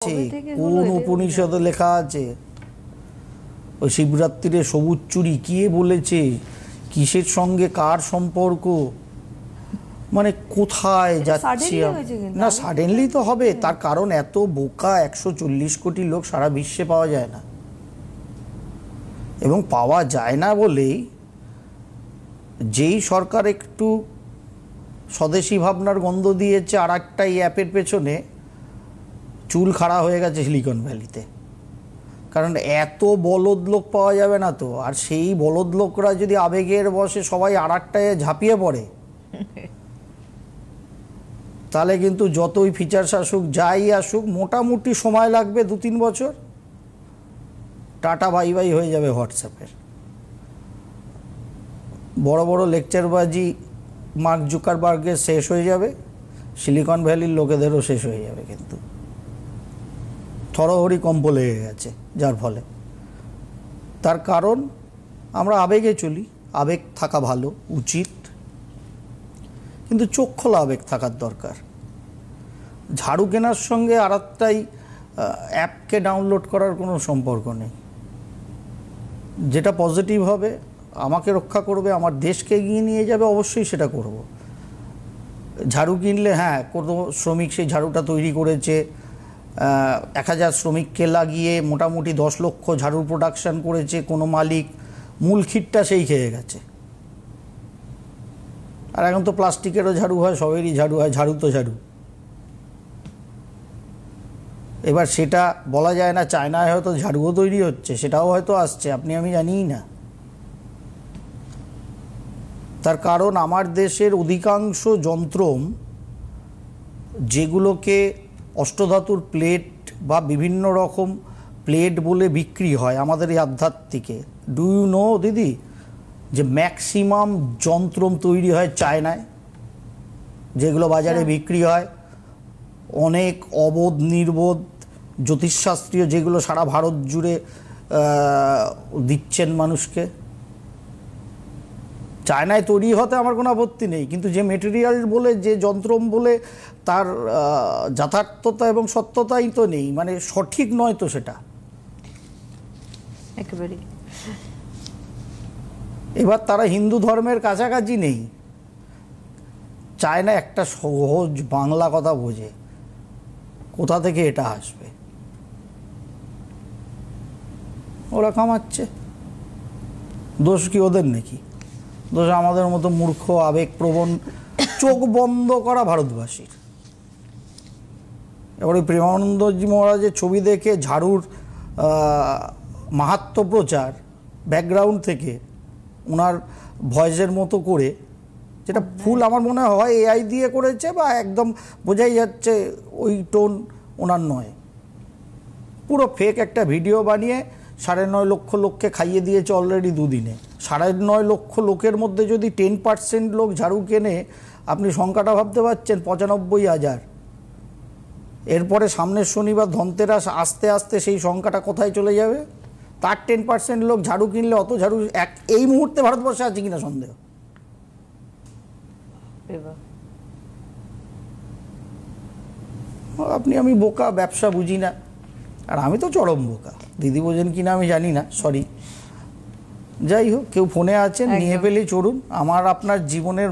কোন উপনিষদে লেখা আছে ওই শিবরাত্রিরে সবুজ চুরি কে বলেছে, কিসের সঙ্গে কার সম্পর্ক, মানে কোথায় যাচ্ছি না? সাডেনলি তো হবে, তার কারণ এত বোকা 140 কোটি লোক সারা বিশ্বে পাওয়া যায় না, এবং পাওয়া যায় না বলেই যেই সরকার একটু স্বদেশি ভাবনার গন্ধ দিয়েছে আর একটা এই অ্যাপের পেছনে চুল খাড়া হয়ে গেছে সিলিকন ভ্যালিতে। কারণ এত বলদ লোক পাওয়া যাবে না তো, আর সেই বলদ লোকরা যদি আবেগের বসে সবাই আর একটায় ঝাঁপিয়ে পড়ে তাহলে কিন্তু যতই ফিচার্স আসুক যাই আসুক মোটামুটি সময় লাগবে 2-3 বছর, টাটা বাই বাই হয়ে যাবে হোয়াটসঅ্যাপের। বড় বড় লেকচারবাজি মার্ক জুকারবার্গের শেষ হয়ে যাবে, সিলিকন ভ্যালির লোকেদেরও শেষ হয়ে যাবে। কিন্তু থরহরি কম্প লেগে গেছে, যার ফলে তার কারণ আমরা আবেগে চলি। আবেগ থাকা ভালো, উচিত, কিন্তু চোখ খোলা আবেগ থাকার দরকার। ঝাড়ু কেনার সঙ্গে আর একটাই অ্যাপকে ডাউনলোড করার কোনো সম্পর্ক নেই। যেটা পজিটিভ হবে, আমাকে রক্ষা করবে, আমার দেশকে এগিয়ে নিয়ে যাবে, অবশ্যই সেটা করব। ঝাড়ু কিনলে হ্যাঁ, কোনো শ্রমিক সেই ঝাড়ুটা তৈরি করেছে, 1000 শ্রমিককে লাগিয়ে মোটামুটি 10 লক্ষ ঝাড়ুর প্রোডাকশান করেছে কোনো মালিক, মূল খিটটা সেই খেয়ে গেছে। আর এখন তো প্লাস্টিকেরও ঝাড়ু হয়, সবেরই ঝাড়ু হয়, ঝাড়ু তো ঝাড়ু। এবার সেটা বলা যায় না, চায়নায় হয়তো ঝাড়ুও তৈরি হচ্ছে, সেটাও হয়তো আসছে, আপনি আমি জানিই না। তার কারণ আমার দেশের অধিকাংশ যন্ত্রম যেগুলোকে অষ্টধাতুর প্লেট বা বিভিন্ন রকম প্লেট বলে বিক্রি হয় আমাদের এই আধ্যাত্মিকে, ডু ইউ নো দিদি যে ম্যাক্সিমাম যন্ত্রম তৈরি হয় চায়নায়, যেগুলো বাজারে বিক্রি হয় অনেক অবোধ নির্বোধ জ্যোতিষশাস্ত্রীয়, যেগুলো সারা ভারত জুড়ে দিচ্ছেন মানুষকে। চায়নায় তৈরি হতে আমার কোনো আপত্তি নেই, কিন্তু যে মেটেরিয়াল বলে, যে যন্ত্রম বলে তার যথার্থতা এবং সত্যতাই তো নেই, মানে সঠিক নয় তো সেটা একেবারে। এবার তারা হিন্দু ধর্মের কাছাকাছি নেই, চায় না একটা সহজ বাংলা কথা বোঝে, কোথা থেকে এটা আসবে। ওরা কামাচ্ছে, দোষ কি ওদের নাকি? দোষ আমাদের মতো মূর্খ আবেগপ্রবণ চোখ বন্ধ করা ভারতবাসীর। এবার ওই প্রেমানন্দজি মহারাজের ছবি দেখে ঝাড়ুর মাহাত্ম্য প্রচার ব্যাকগ্রাউন্ড থেকে ওনার ভয়েসের মতো করে, যেটা ফুল আমার মনে হয় এআই দিয়ে করেছে, বা একদম বোঝাই যাচ্ছে ওই টোন ওনার নয়, পুরো ফেক একটা ভিডিও বানিয়ে 9.5 লক্ষ লোককে খাইয়ে দিয়েছে অলরেডি 2 দিনে। 9.5 লক্ষ লোকের মধ্যে যদি 10% লোক ঝাড়ু কেনে, আপনি সংখ্যাটা ভাবতে পারছেন? 95,000। এরপরে সামনের শনিবার ধনতেরাস, আস্তে আস্তে সেই সংখ্যাটা কোথায় চলে যাবে? তার 10% লোক ঝাড়ু কিনলে অত ঝাড়ু এই মুহূর্তে ভারতবর্ষে আছে কিনা সন্দেহ। আপনি আমি বোকা, ব্যবসা বুঝি না, আর আমি তো চরম বোকা। দিদি বোঝেন কিনা আমি জানি না, সরি। যাই হোক, কেউ ফোনে আছেন, নিয়ে পেলে চড়ুন। আমার আপনার জীবনের